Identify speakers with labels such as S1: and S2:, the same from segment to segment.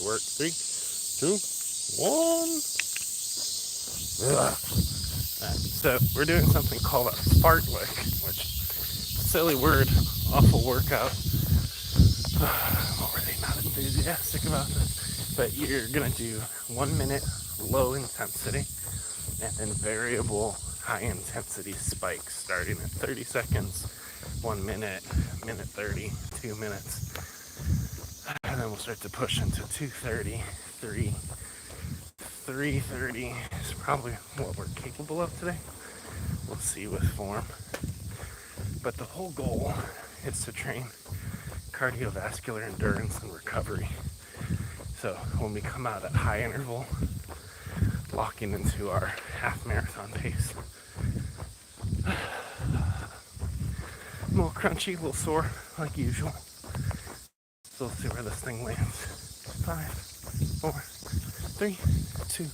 S1: work. 3, 2, 1. Ugh. So we're doing something called a fartlek, which silly word, awful workout. I'm already not enthusiastic about this, but you're gonna do 1 minute low intensity and then variable high intensity spikes starting at 30 seconds, 1 minute, minute 30, 2 minutes, and then we'll start to push into 2:30, 3:30 is probably what we're capable of today. We'll see with form. But the whole goal is to train cardiovascular endurance and recovery. So when we come out at high interval, locking into our half marathon pace. A little crunchy, a little sore, like usual. So let's see where this thing lands. 5, 4, 3, 2,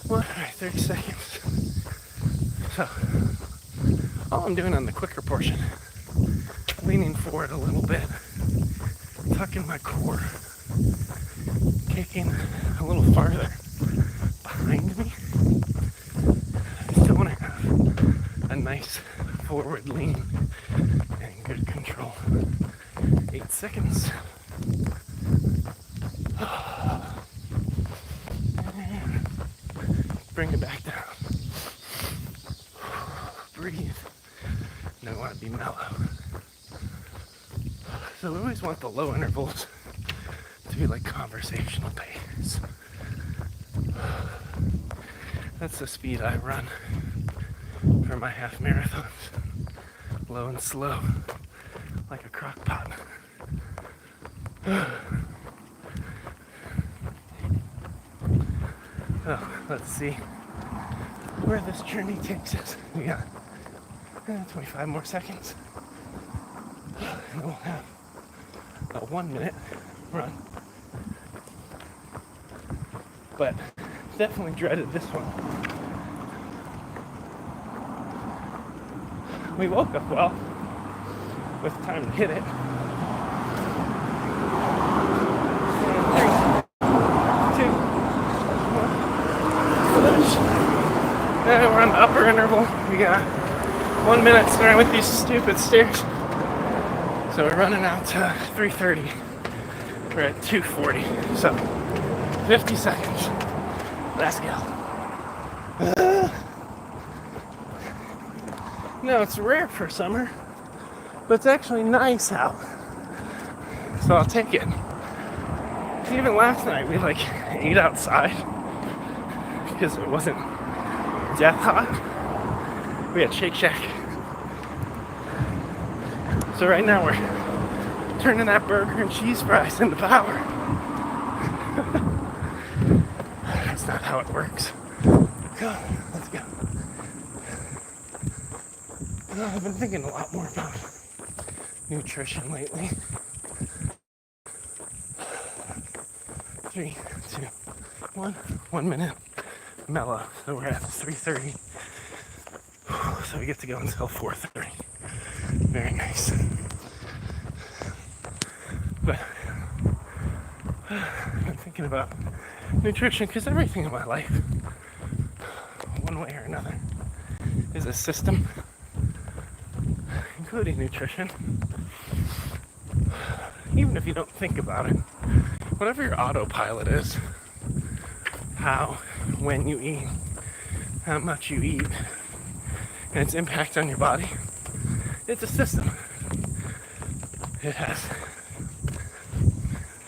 S1: 1. All right, 30 seconds. So all I'm doing on the quicker portion, leaning forward a little bit, tucking my core, kicking a little farther behind me. I still want to have a nice forward lean and good control. 8 seconds. And bring it back down. Breathe. And I want to be mellow. So we always want the low intervals to be like conversational pace. That's the speed I run for my half marathons. Low and slow, like a crock pot. So let's see where this journey takes us. We got 25 more seconds. And we'll have a 1 minute run. But definitely dreaded this one. We woke up well with time to hit it. 3, 2, 1. Now we're on the upper interval. We got 1 minute starting with these stupid stairs. So we're running out to 3:30. We're at 2:40. So 50 seconds. Let's go. No, it's rare for summer, but it's actually nice out. So I'll take it. Even last night we ate outside because it wasn't death hot. We had Shake Shack. So right now we're turning that burger and cheese fries into power. That's not how it works. Go, let's go. I've been thinking a lot more about nutrition lately. 3, 2, 1. 1 minute. Mellow. So we're at 3:30. So we get to go until 4:30. Very nice. But I'm thinking about nutrition because everything in my life, one way or another, is a system, including nutrition. Even if you don't think about it, whatever your autopilot is, how, when you eat, how much you eat, and its impact on your body, it's a system. It has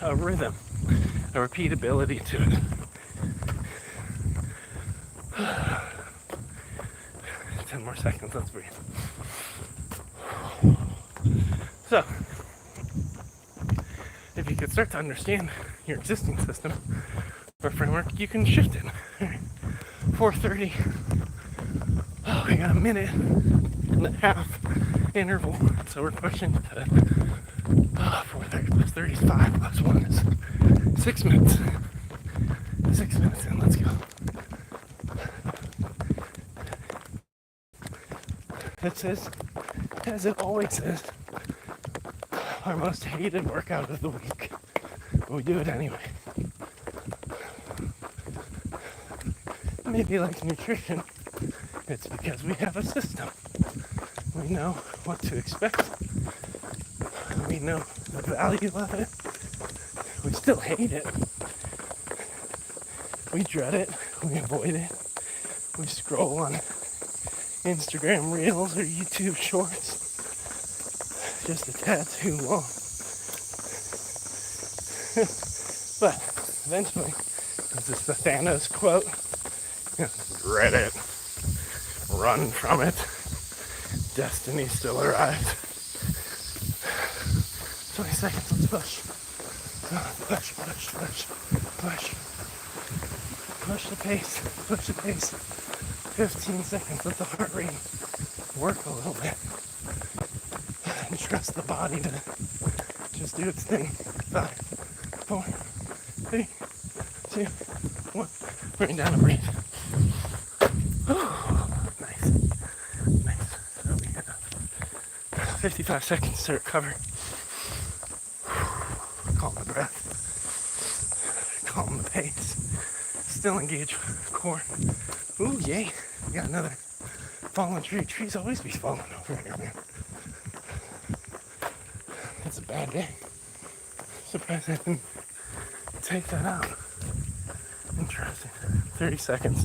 S1: a rhythm, a repeatability to it. 10 more seconds, let's breathe. So, if you could start to understand your existing system or framework, you can shift it. 4:30. Oh, we got a minute and a half interval, so we're pushing to 4:30 plus 35 plus 1 is 6 minutes. 6 minutes in, let's go. This is, as it always is, our most hated workout of the week. But we do it anyway. maybe like nutrition, it's because we have a system. We know what to expect. We know the value of it. We still hate it. We dread it. We avoid it. We scroll on Instagram Reels or YouTube Shorts just a tad too long. But eventually, this is the Thanos quote. Dread it. Run from it. Destiny still arrived. 20 seconds, let's push. Push, push, push, push. Push the pace, push the pace. 15 seconds, let the heart rate work a little bit. And trust the body to just do its thing. 5, 4, 3, 2, 1. Bring it down and breathe. Nice. Nice. So we have 55 seconds to recover. Calm the breath. Calm the pace. Still engage core. Ooh, yay. We got another fallen tree. Trees always be falling over here, man. It's a bad day. Surprised I didn't take that out. Interesting. 30 seconds.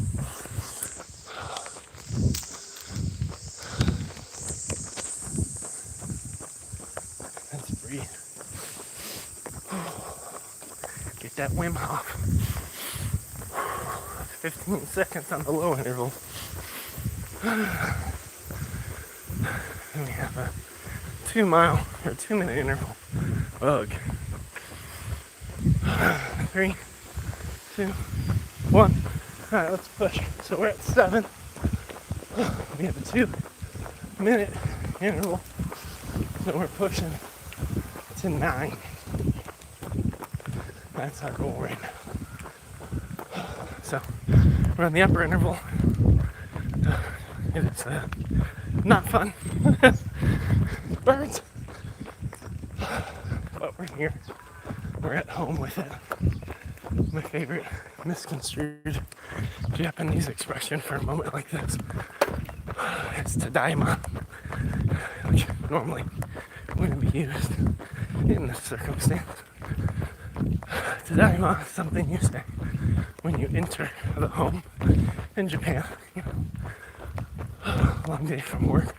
S1: Let's breathe. Get that Wim Hof. 15 seconds on the low interval. And we have a 2-mile or 2-minute interval. Ugh. 3, 2, 1. Alright, let's push. So we're at 7. We have a 2-minute interval. So we're pushing to 9. That's our goal right now. So we're on the upper interval. It's not fun. Birds. But we're here. We're at home with it. My favorite misconstrued Japanese expression for a moment like this is tadaima, which normally wouldn't be used in this circumstance. Tadaima is something you say when you enter the home in Japan. You know, long day from work,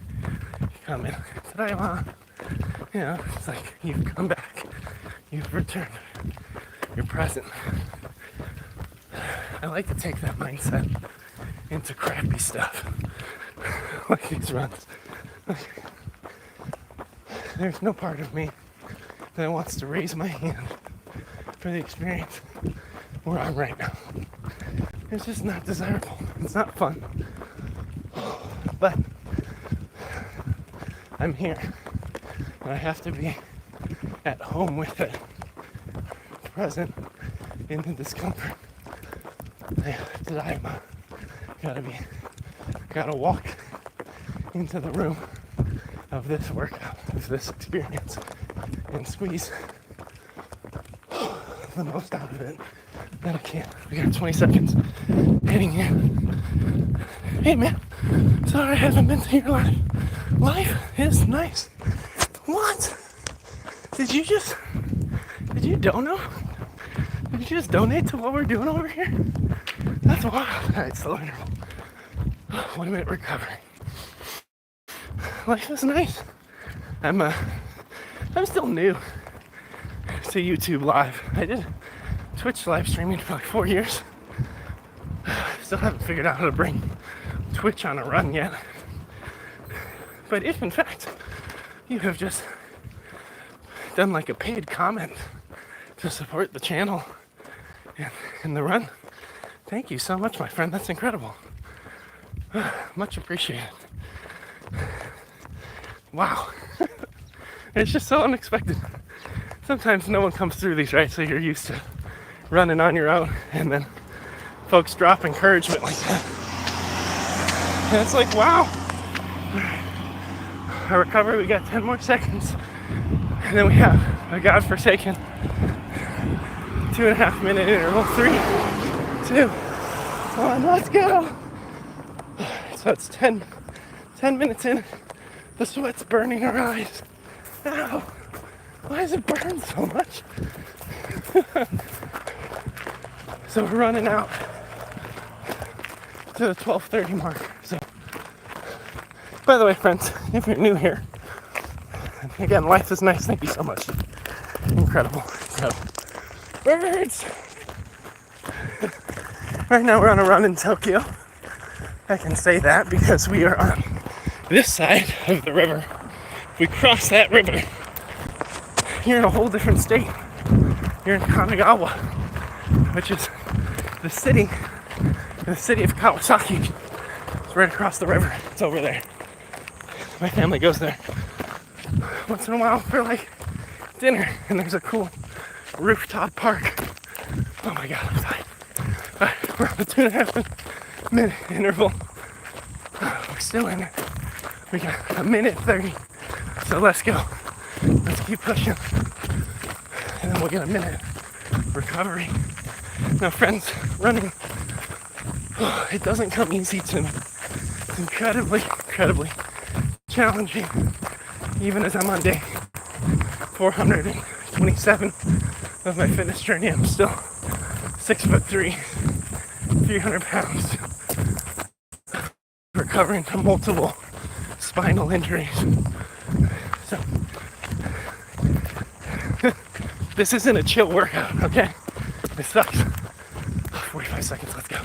S1: you come in, tadaima. You know, it's like you've come back, you've returned, you're present. I like to take that mindset into crappy stuff, like these runs. There's no part of me that wants to raise my hand for the experience where I'm right now. It's just not desirable. It's not fun. But I'm here, and I have to be at home with it, present in the discomfort. Gotta walk into the room of this workout, of this experience, and squeeze the most out of it that I can. We got 20 seconds heading in. Hey man, sorry I haven't been to your life. Life is nice. What? Did you donate? Did you just donate to what we're doing over here? That's wild. Alright, slow interval. 1 minute recovery. Life is nice. I'm still new to YouTube Live. I did Twitch live streaming for like 4 years. Still haven't figured out how to bring Twitch on a run yet. But if in fact you have just done like a paid comment to support the channel and the run, thank you so much, my friend. That's incredible. Much appreciated. Wow. It's just so unexpected. Sometimes no one comes through these, right? So you're used to running on your own, and then folks drop encouragement like that. And it's like, wow. I recover, we got 10 more seconds. And then we have a godforsaken 2.5 minute interval. 3, 2, Come on, let's go. So it's 10 minutes in. The sweat's burning our eyes. Ow. Why does it burn so much? So we're running out to the 12:30 mark. So, by the way, friends, if you're new here, again, life is nice. Thank you so much. Incredible. So, birds. Right now we're on a run in Tokyo. I can say that because we are on this side of the river. If we cross that river, you're in a whole different state. You're in Kanagawa, which is the city of Kawasaki. It's right across the river. It's over there. My family goes there once in a while for like dinner, and there's a cool rooftop park. Oh my god, I'm tired. Alright, we're on a 2.5 minute interval. We're still in it. We got 1:30. So let's go. Let's keep pushing. And then we'll get a minute recovery. Now friends, running, it doesn't come easy to me. It's incredibly challenging. Even as I'm on day 427 of my fitness journey, I'm still 6'3", 300 pounds, recovering from multiple spinal injuries. So this isn't a chill workout, okay? It sucks. 45 seconds, let's go.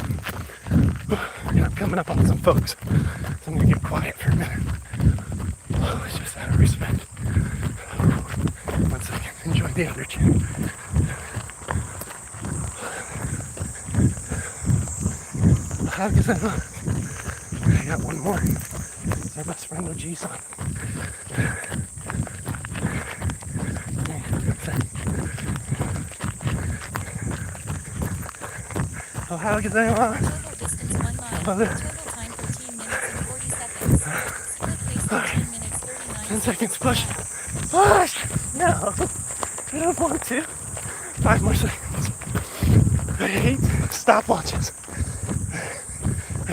S1: And I'm coming up on some folks, so I'm gonna get quiet for a minute. It's just out of respect. 1 second, enjoy the underchin. How does that look? I got one more. It's our best friend OG-san. Oh, how does that look?
S2: Total distance 1 mile. Total time 13 minutes and 40 seconds. Split pace 13 minutes 39
S1: 10 seconds, push. Push! No, I don't want to. 5 more seconds. I hate stopwatches.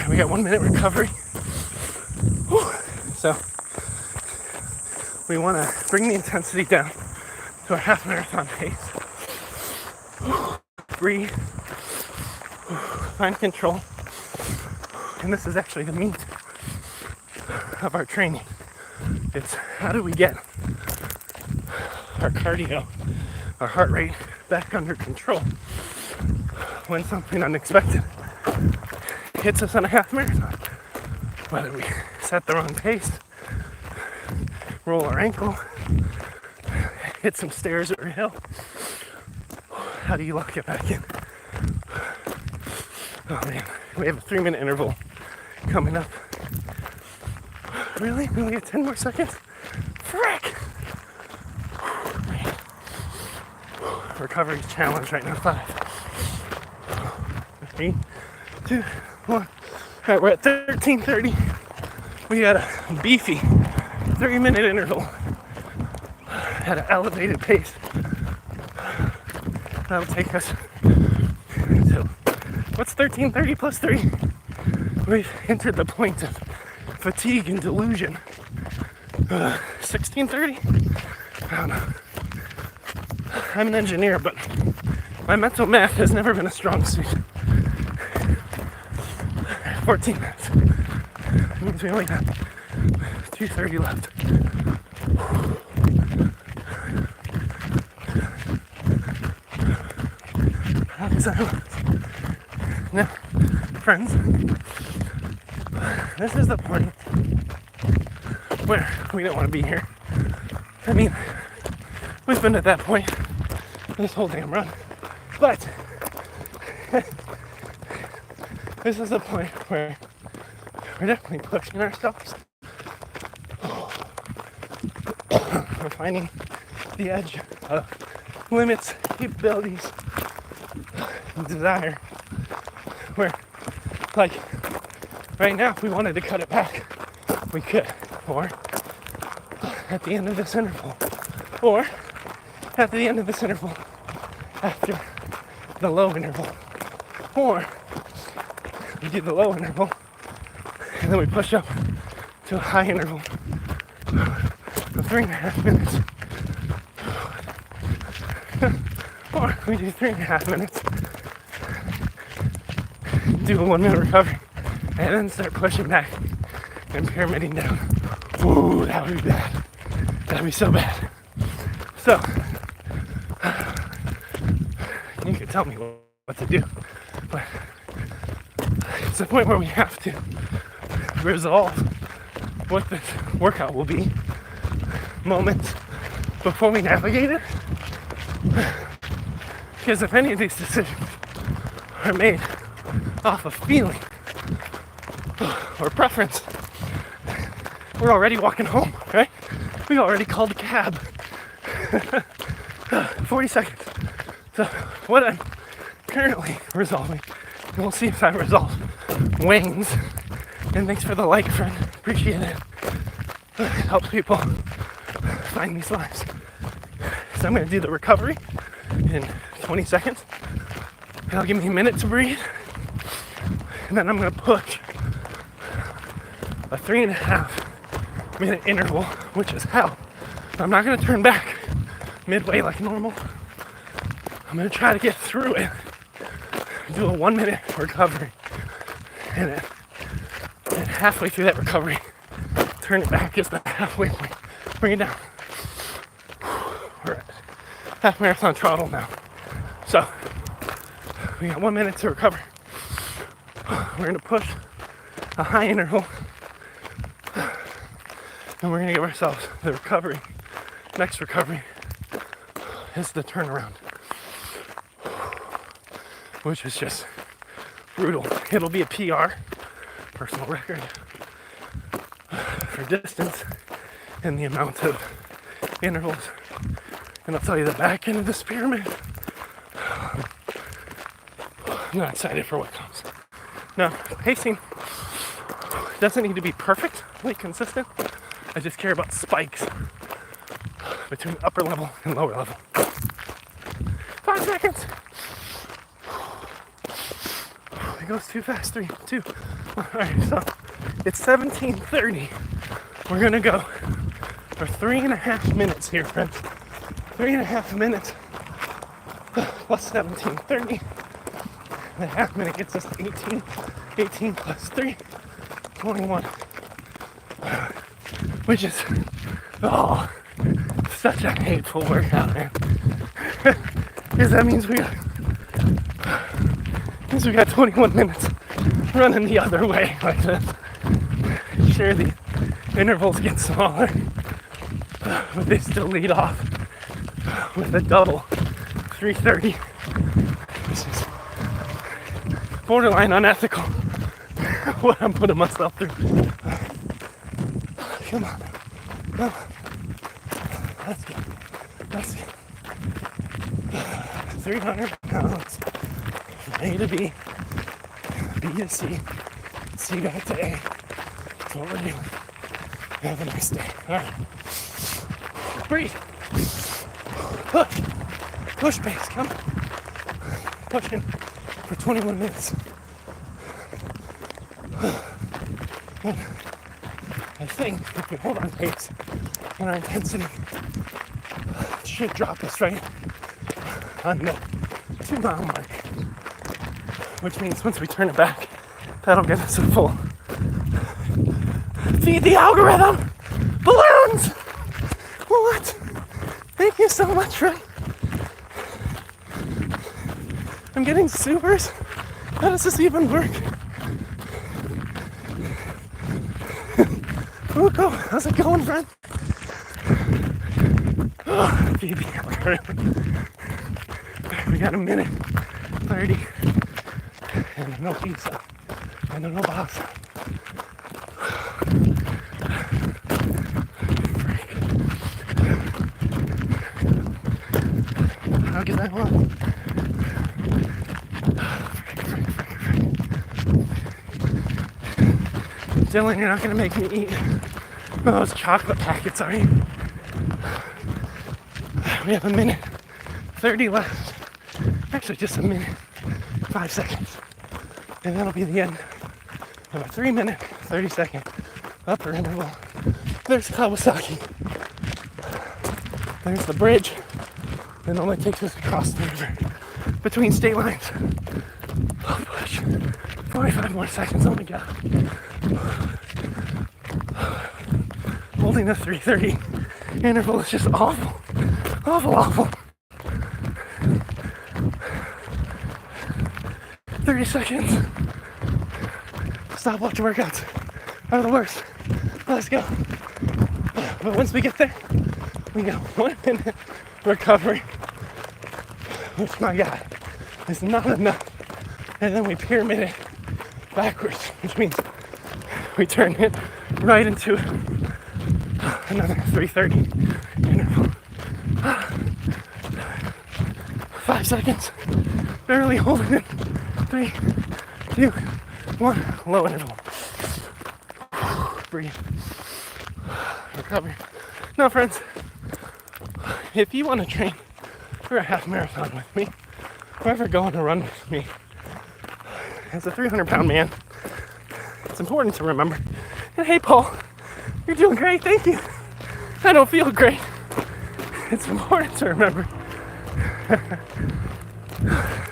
S1: We got 1 minute recovery. Whew. So we want to bring the intensity down to our half marathon pace. Breathe. Find control. And this is actually the meat of our training. It's how do we get our cardio, our heart rate back under control when something unexpected hits us on a half marathon. Whether we set the wrong pace, roll our ankle, hit some stairs or a hill. How do you lock it back in? Oh man, we have a 3-minute interval coming up. Really? We only get 10 more seconds? Frick! Recovery challenge right now, 5, 3, 2, 1. Alright, we're at 13:30. We got a beefy 3-minute interval at an elevated pace. That'll take us to, what's 13:30 plus 3? We've entered the point of fatigue and delusion. 16:30? I don't know. I'm an engineer, but my mental math has never been a strong suit. 14 minutes. That means we only got 2:30 left. How does that look? Now, friends, this is the point where we don't want to be here. I mean, we've been at that point this whole damn run. But this is the point where we're definitely pushing ourselves. We're finding the edge of limits, capabilities, desire. Where, like, right now, if we wanted to cut it back, we could. Or at the end of this interval. Or at the end of this interval after the low interval. Or we do the low interval, and then we push up to a high interval of 3.5 minutes. Or we do 3.5 minutes, do a 1 minute recovery, and then start pushing back and pyramiding down. Ooh, that would be bad. That'd be so bad. So, you can tell me what to do, but it's the point where we have to resolve what this workout will be moments before we navigate it. Because if any of these decisions are made off of feeling or preference, we're already walking home, right? We already called a cab. 40 seconds. So what I'm currently resolving, and we'll see if I resolve wings. And thanks for the like, friend. Appreciate it. It helps people find these lives. So I'm going to do the recovery in 20 seconds. It'll give me a minute to breathe. And then I'm going to push a 3.5 minute interval, which is hell. I'm not going to turn back midway like normal. I'm going to try to get through it. Do a 1 minute recovery. And halfway through that recovery, turn it back just the halfway point. Bring it down. We're at half marathon throttle now. So, we got 1 minute to recover. We're going to push a high interval. And we're going to give ourselves the recovery. Next recovery is the turnaround, which is just brutal. It'll be a PR, personal record, for distance and the amount of intervals. And I'll tell you the back end of this pyramid, I'm not excited for what comes. Now, pacing doesn't need to be perfectly consistent. I just care about spikes between upper level and lower level. 5 seconds. It goes too fast. 3, 2. All right, so it's 17:30. We're gonna go for 3.5 minutes here, friends. 3.5 minutes plus 17:30. The half minute gets us to 18. 18 plus 3, 21. Which is, such a hateful workout, man. Because that means we got 21 minutes running the other way like this. Sure, the intervals get smaller, but they still lead off with a double 3:30. This is borderline unethical what I'm putting myself through. Come on. Come on. Let's go. Let's go. 300 pounds. From A to B. B to C. C back to A. That's what we're doing. Have a nice day. Alright. Breathe. Push. Push pace. Come on. Pushing for 21 minutes. I think if we hold on pace and our intensity should drop us right on the 2 mile mark, which means once we turn it back, that'll get us a full. Feed the algorithm! Balloons! What? Thank you so much, friend. I'm getting supers? How does this even work? Fuko, how's it going, friend? Oh, baby, we got a minute 30 and no pizza and no box. I'll get that one. Dylan, you're not gonna make me eat those chocolate packets, are you? We have a minute 30 left. Actually, just a minute. 5 seconds. And that'll be the end of a 3-minute, 30-second upper interval. There's Kawasaki. There's the bridge. It only takes us across the river between state lines. Oh, push. 45 more seconds. Oh my god. Holding a 3:30 interval is just awful. Awful. 30 seconds. Stopwatch workouts are the worst. Let's go. But once we get there, we got 1 minute recovery, which, my god, is not enough. And then we pyramid it backwards, which means we turn it right into another 3:30 interval. 5 seconds. Barely holding it. 3, 2, 1. Low interval. Breathe. Recover. Now, friends, if you want to train for a half marathon with me, or ever go on a run with me, as a 300-pound man, it's important to remember. And hey, Paul, you're doing great. Thank you. I don't feel great. It's important to remember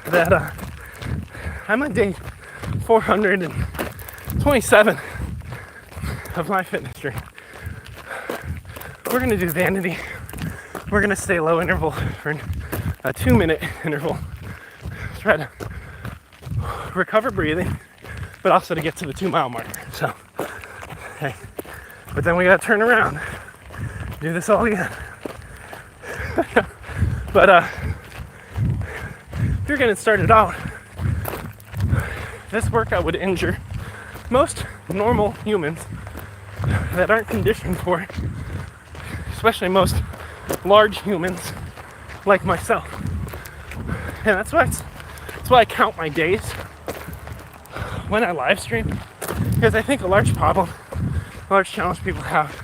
S1: that I'm on day 427 of my fitness journey. We're gonna do vanity. We're gonna stay low interval for a 2-minute interval. Try to recover breathing, but also to get to the 2-mile marker. So, hey, but then we gotta turn around, do this all again. But if you're getting started out, this workout would injure most normal humans that aren't conditioned for it, especially most large humans like myself. And that's why I count my days when I live stream, because I think a large challenge people have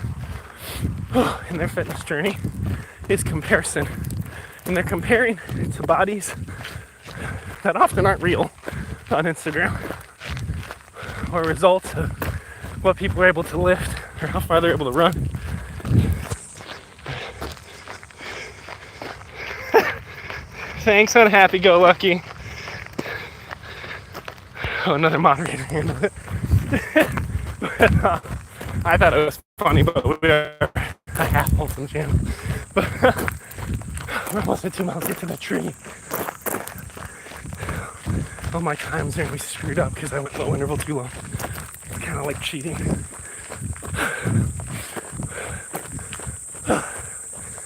S1: in their fitness journey is comparison. And they're comparing to bodies that often aren't real on Instagram, or results of what people are able to lift or how far they're able to run. Thanks, unhappy-go-lucky. Oh, another moderator handled it. But, I thought it was funny, but we are a half wholesome channel. But we're almost at 2 miles into the tree. All my times are gonna be screwed up because I went low interval too long. It's kind of like cheating. But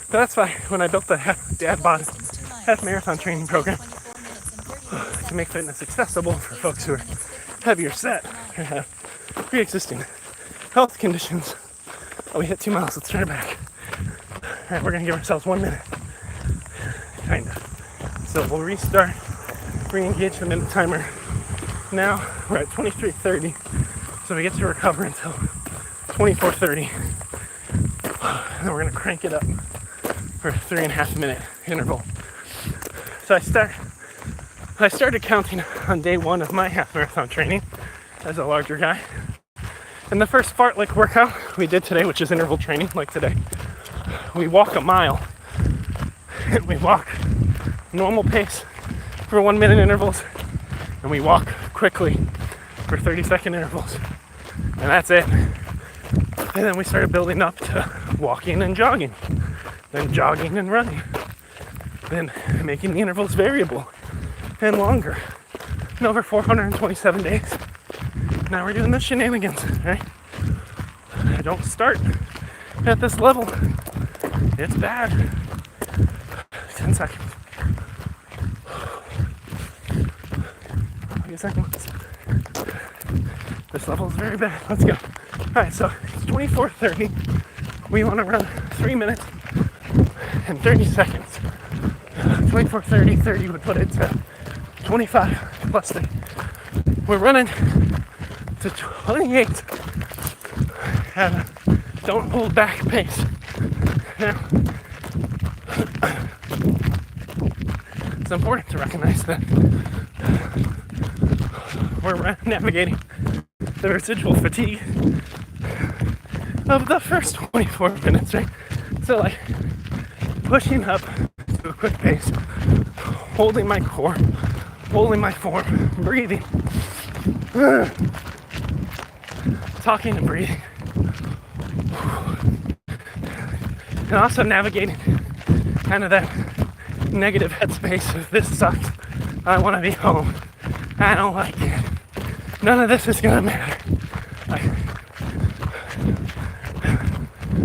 S1: that's why when I built the half marathon training program to make fitness accessible for folks who are heavier set or have pre-existing health conditions. Oh, we hit 2 miles. Let's turn it back. All right, we're gonna give ourselves 1 minute. Kinda. So we'll restart. Re-engage the minute timer. Now we're at 23:30, so we get to recover until 24:30. And then we're gonna crank it up for a 3.5-minute interval. So I started counting on day 1 of my half marathon training as a larger guy. And the first fartlek workout we did today, which is interval training, like today, we walk a mile. And we walk normal pace for 1-minute intervals, and we walk quickly for 30-second intervals. And that's it. And then we started building up to walking and jogging, then jogging and running, then making the intervals variable and longer. And over 427 days, now we're doing the shenanigans, right? I don't start at this level. It's bad. 10 seconds. Wait a second. This level is very bad. Let's go. Alright, so it's 24:30. We want to run 3 minutes and 30 seconds. 24:30, 30 would put it to 25 plus 30. We're running to 28 at a don't hold back pace. Now, it's important to recognize that we're navigating the residual fatigue of the first 24 minutes, right? So like pushing up to a quick pace, holding my core, holding my form, breathing, talking and breathing, and also navigating kind of that negative headspace of this sucks. I want to be home. I don't like it. None of this is gonna matter. Like,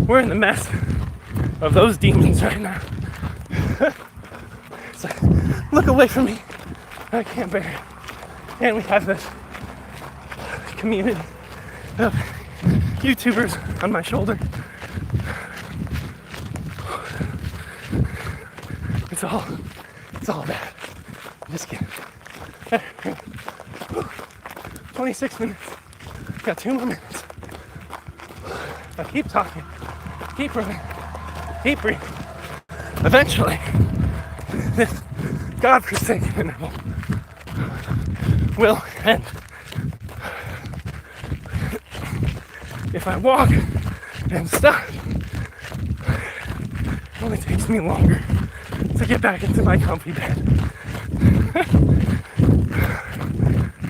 S1: we're in the mess of those demons right now. It's like, look away from me. I can't bear it. And we have this community of YouTubers on my shoulder. It's all bad. I'm just kidding. 26 minutes. Got 2 more minutes. I keep talking, keep running, keep breathing. Eventually, this godforsaken interval will end. If I walk and stop, it only takes me longer to get back into my comfy bed.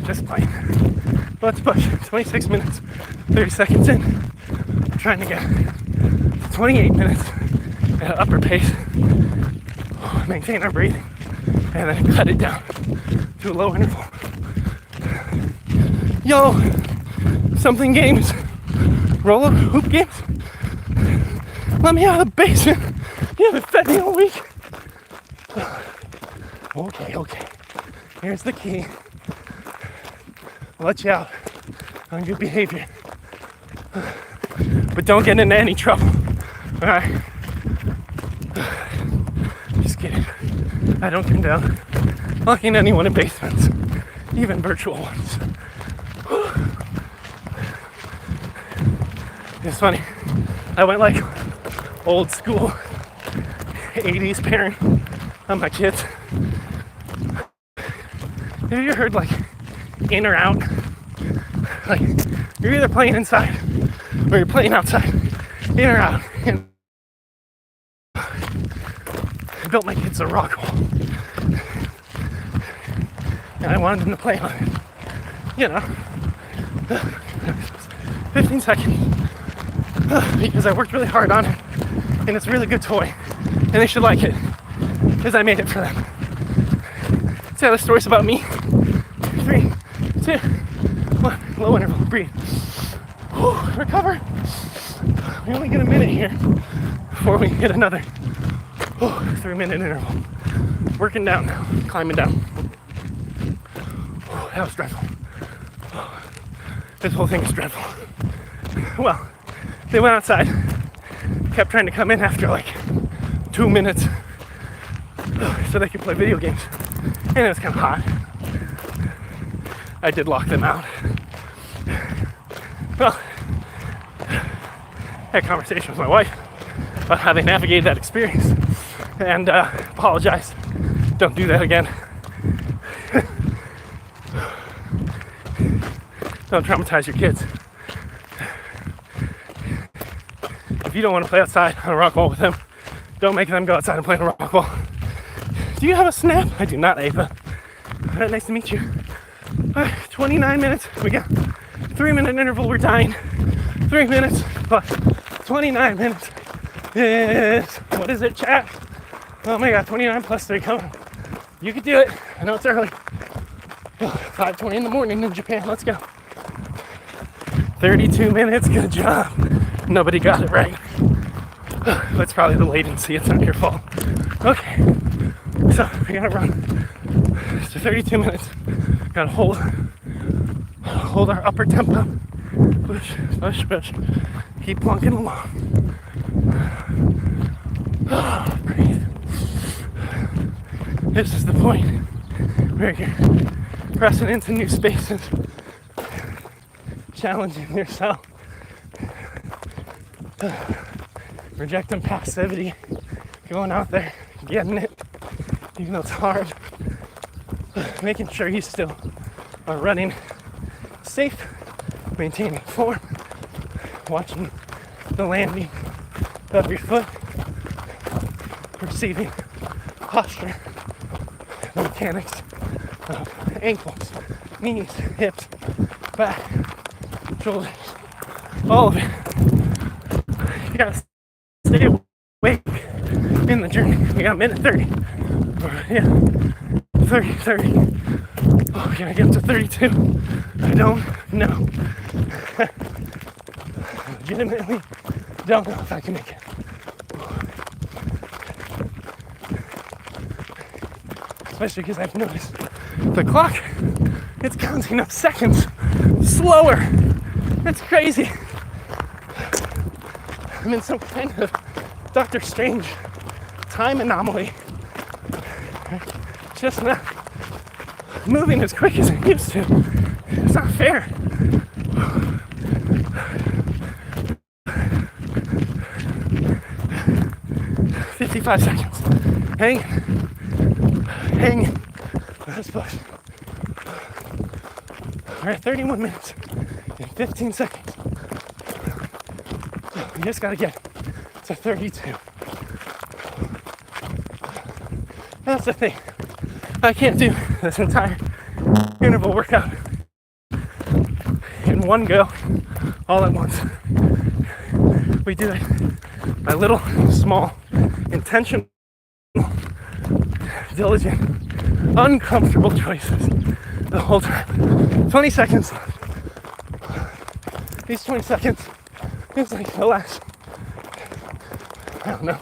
S1: Just playing. Let's push. 26 minutes, 30 seconds in. I'm trying to get 28 minutes at an upper pace. Maintain our breathing. And then cut it down to a low interval. Yo! Something games. Roller hoop games. Let me out of the basement. You haven't fed me all week. Okay. Here's the key. I'll let you out on good behavior. But don't get into any trouble. Alright? Just kidding. I don't condone locking anyone in basements, even virtual ones. It's funny. I went like old school 80s parent on my kids. Have you ever heard like in or out? Like you're either playing inside or you're playing outside. In or out. And I built my kids a rock wall. And I wanted them to play on it. You know. 15 seconds. Because I worked really hard on it. And it's a really good toy. And they should like it. Because I made it for them. See how the story's about me? 3, 2, 1. Low interval. Breathe. Whew, recover. We only get a minute here before we hit another 3-minute interval. Working down now. Climbing down. Whew, that was dreadful. This whole thing is dreadful. Well, they went outside. Kept trying to come in after like 2 minutes so they could play video games. And it was kind of hot. I did lock them out. Well, I had a conversation with my wife about how they navigated that experience and apologized. Don't do that again. Don't traumatize your kids. If you don't want to play outside on a rock wall with them, don't make them go outside and play on a rock wall. Do you have a snap? I do not, Ava. Nice to meet you. 29 minutes. We got 3-minute interval. We're dying. 3 minutes plus 29 minutes is, what is it, chat? Oh my god, 29 plus 3. Come on. You can do it. I know it's early. 5:20 in the morning in Japan. Let's go. 32 minutes. Good job. Nobody got it right. That's probably the latency. It's not your fault. Okay. So we gotta run. So 32 minutes. Gotta hold our upper tempo. Push, push, push. Keep plunking along. Breathe. This is the point where you're pressing into new spaces, challenging yourself, rejecting passivity, going out there, getting it, even though it's hard, making sure you still are running safe, maintaining form, watching the landing of your foot, perceiving posture, the mechanics of ankles, knees, hips, back, shoulders, all of it. You gotta stay awake in the journey. We got a minute 30. Yeah, 30. Oh, can I get to 32? I don't know. I legitimately don't know if I can make it. Especially because I've noticed the clock, it's counting up seconds slower. That's crazy. I'm in some kind of Doctor Strange time anomaly. It's just not moving as quick as it used to. It's not fair. "55 seconds. Hang. Let's push. We're at 31 minutes and 15 seconds. We just gotta get to 32. That's the thing. I can't do this entire interval workout in one go, all at once. We do it by little, small, intentional, diligent, uncomfortable choices the whole time. 20 seconds. These 20 seconds feels like the last, I don't know,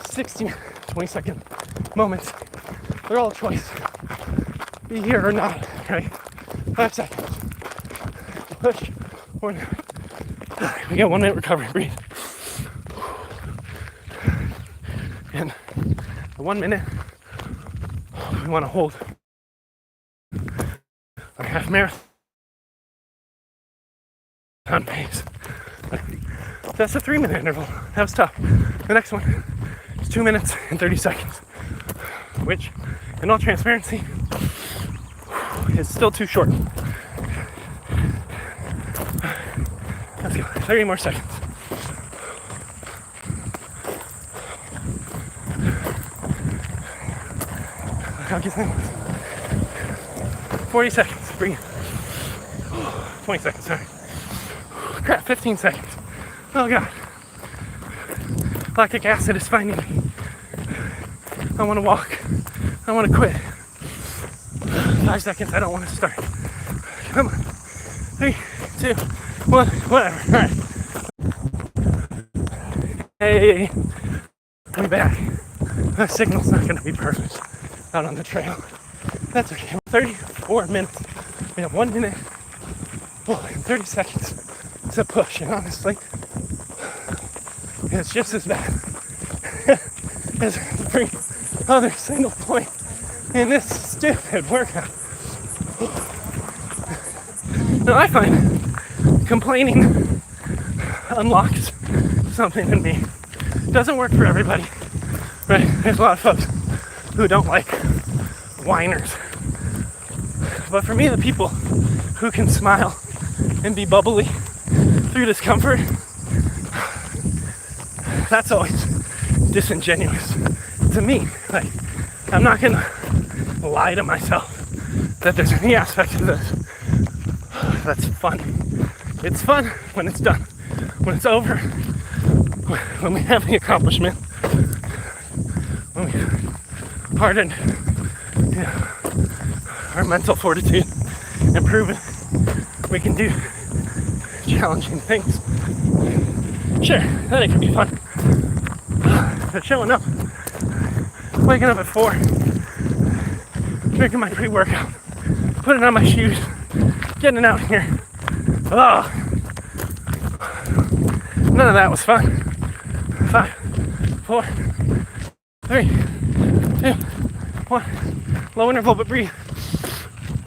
S1: 60, 20-second moments. They're all a choice. Be here or not, right? 5 seconds. Push or not. We got 1 minute recovery. Breathe. And the 1 minute, we want to hold our half marathon pace. That's a 3-minute interval. That was tough. The next one is 2 minutes and 30 seconds, which, in all transparency, is still too short. Let's go. 30 more seconds. How can you think? 40 seconds. Breathe. 20 seconds. Sorry. Crap. 15 seconds. Oh god. Lactic acid is finding me. I want to walk. I want to quit. 5 seconds. I don't want to start. Come on. 3, 2, 1. Whatever. All right. Hey. We're back. The signal's not going to be perfect out on the trail. That's okay. 34 minutes. We have 1 minute and 30 seconds to push. And honestly, it's just as bad as every other single point in this stupid workout. Now I find complaining unlocks something in me. Doesn't work for everybody, right? There's a lot of folks who don't like whiners. But for me, the people who can smile and be bubbly through discomfort, that's always disingenuous to me. Like, I'm not gonna lie to myself that there's any aspect of this that's fun. It's fun when it's done. When it's over, when we have the accomplishment, when we harden our mental fortitude and proven we can do challenging things. Sure, then it can be fun. But showing up, waking up at 4, drinking my pre-workout, putting on my shoes, getting out here. Oh, none of that was fun. 5, 4, 3, 2, 1. Low interval, but breathe.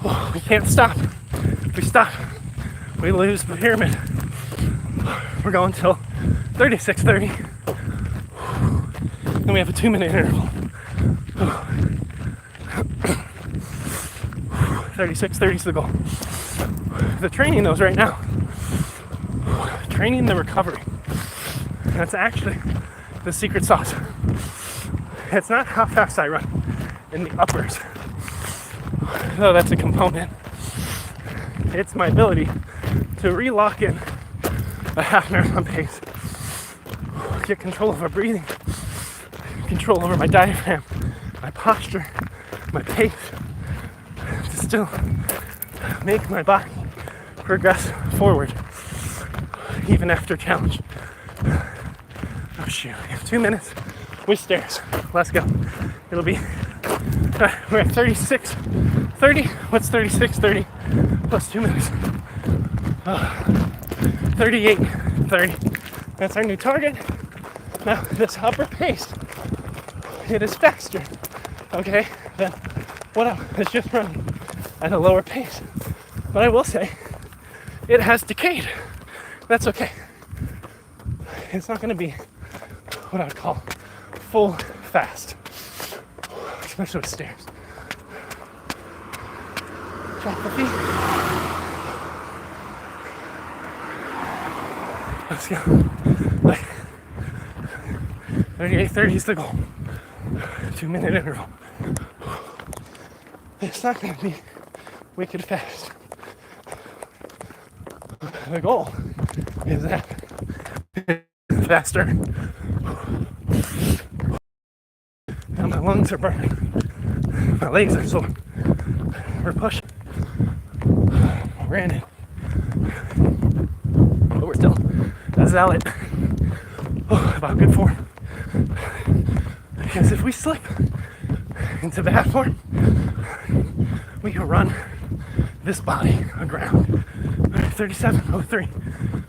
S1: Oh, we can't stop. If we stop, we lose the pyramid. We're going till 36:30. Then we have a 2-minute interval. 36:30 is the goal. The training though is right now. Training the recovery. That's actually the secret sauce. It's not how fast I run in the uppers, though that's a component. It's my ability to re-lock in a half marathon pace, get control over breathing, control over my diaphragm, my posture, my pace, to still make my body progress forward even after challenge. Oh shoot, 2 minutes with stairs. Let's go. It'll be, we're at 36, 30. What's 36, 30 plus 2 minutes? 38, 30. That's our new target. Now, this upper pace, it is faster, okay, than what I was just running at a lower pace. But I will say, it has decayed. That's okay. It's not going to be what I would call full fast, especially with stairs. Drop the feet. Let's go. Like 38, 30 is the goal. 2 minute interval. It's not going to be wicked fast. The goal is that faster. Now my lungs are burning. My legs are sore. We're pushing. Ran it. But we're still a zealot. About good form. Because if we slip into bad form, we can run this body aground. 37:03.